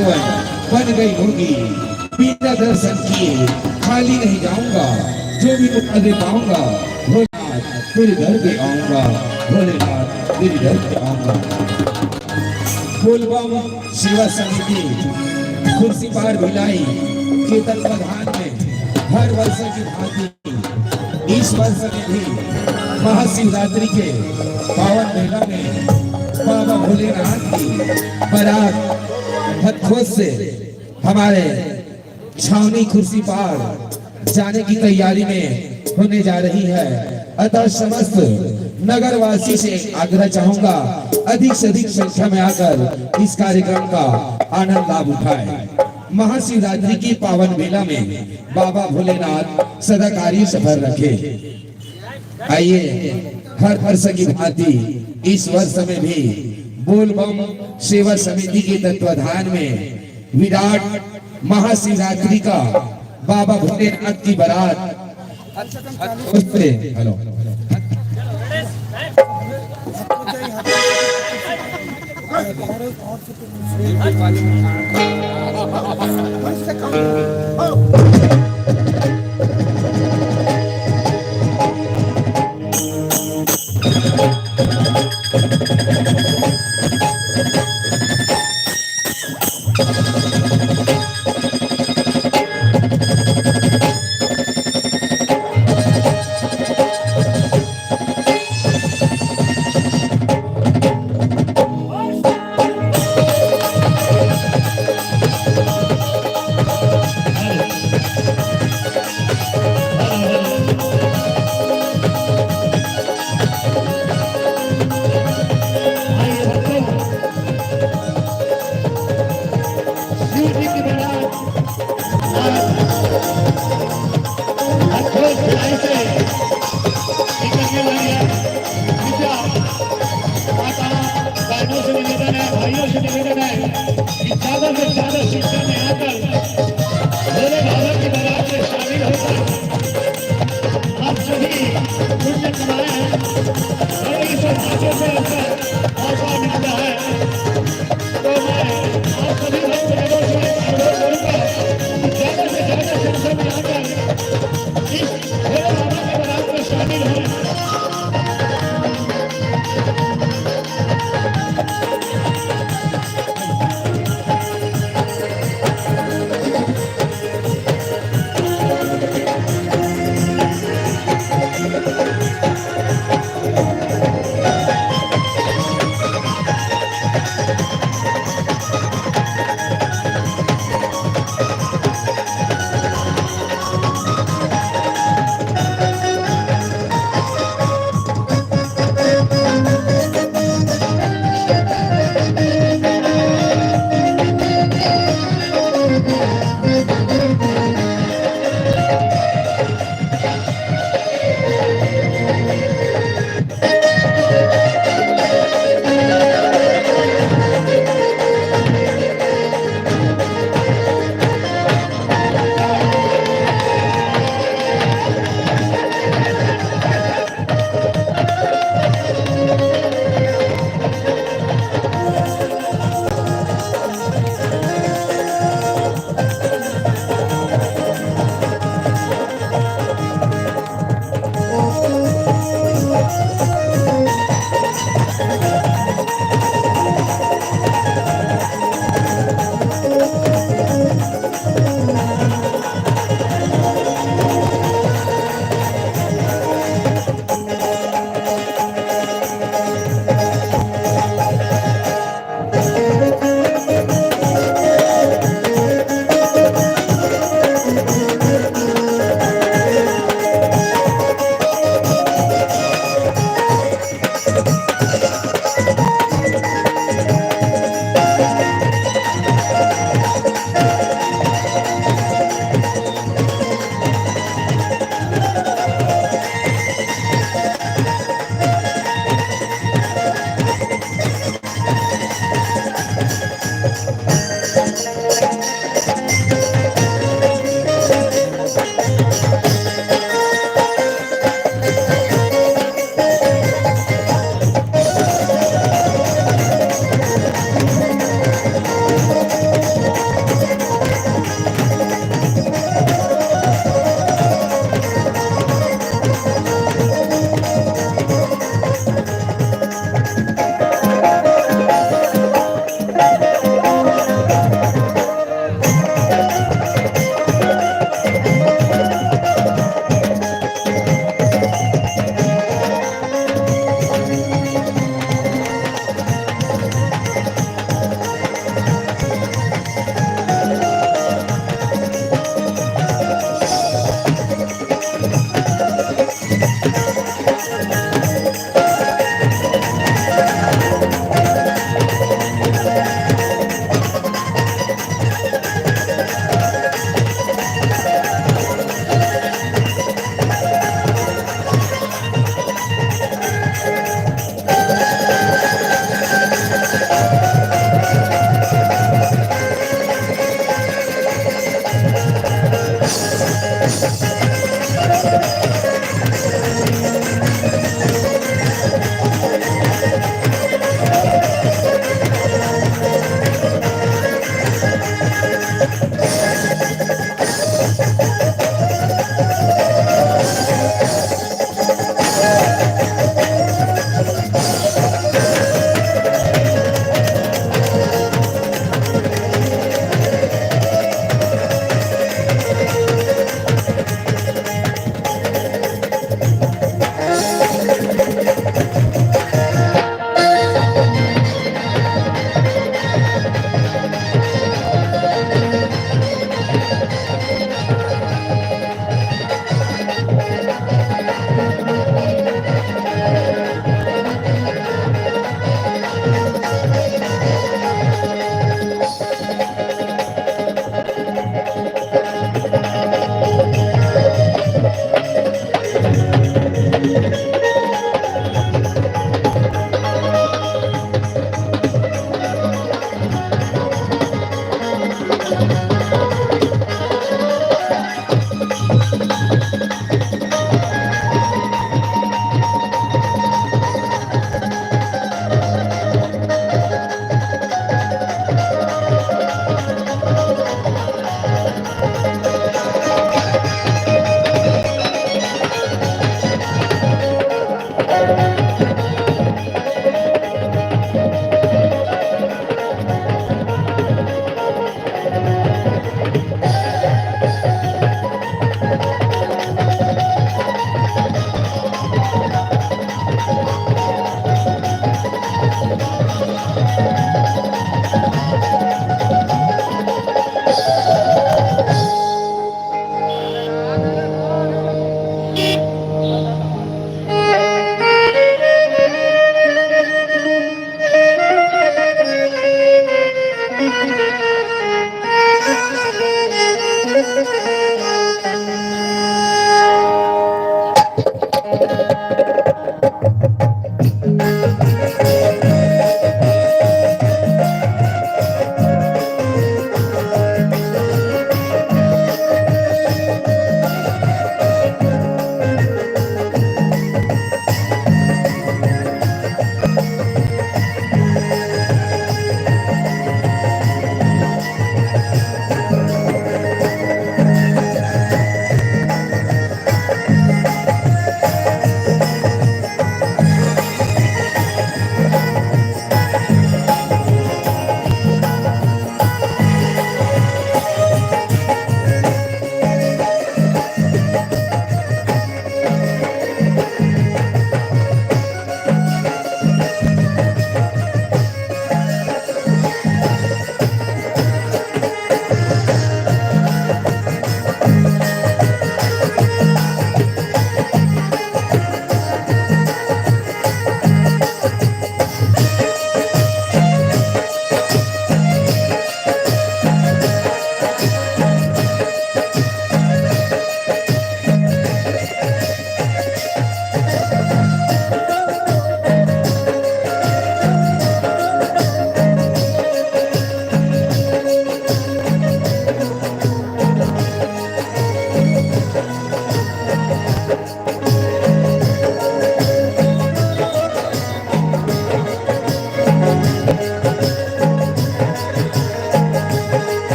सागवन बन गई होगी। बिना दर्शन किए खाली नहीं जाऊंगा, जो भी मुकदे पाऊंगा भोलेनाथ तेरे घर पे आऊंगा, भोलेनाथ तेरे घर पे आऊंगा। बोलबम सेवा समिति खुर्सीपार भिलाई के तत्वाधान में हर वर्ष की भांति इस वर्ष में भी महाशिवरात्रि के पावन मेला में बाबा भोलेनाथ की बारात हथोस से हमारे छावनी खुर्सीपार जाने की तैयारी में होने जा रही है। अतः समस्त नगरवासी से आग्रह चाहूंगा अधिक से अधिक संख्या में आकर इस कार्यक्रम का आनंद लाभ उठाए। महाशिवरात्रि की पावन मेला में बाबा भोलेनाथ सदा कार्य सफल रखे। आइए हर वर्ष की भांति इस वर्ष में भी बोलबम सेवा समिति के तत्वाधान में विराट महाशिवरात्रि का बाबा भोलेनाथ की बारात hello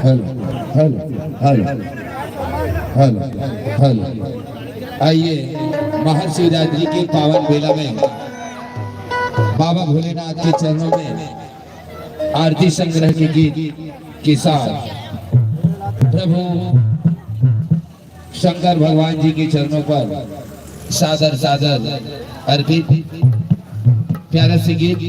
hello hello hello hello hello. आइए महाशिवरात्रि के पावन बेला में बाबा भोलेनाथ के चरणों में आरती संग्रह के गीत के साथ प्रभु शंकर भगवान जी के चरणों पर सादर सादर अर्पित प्यारा से गीत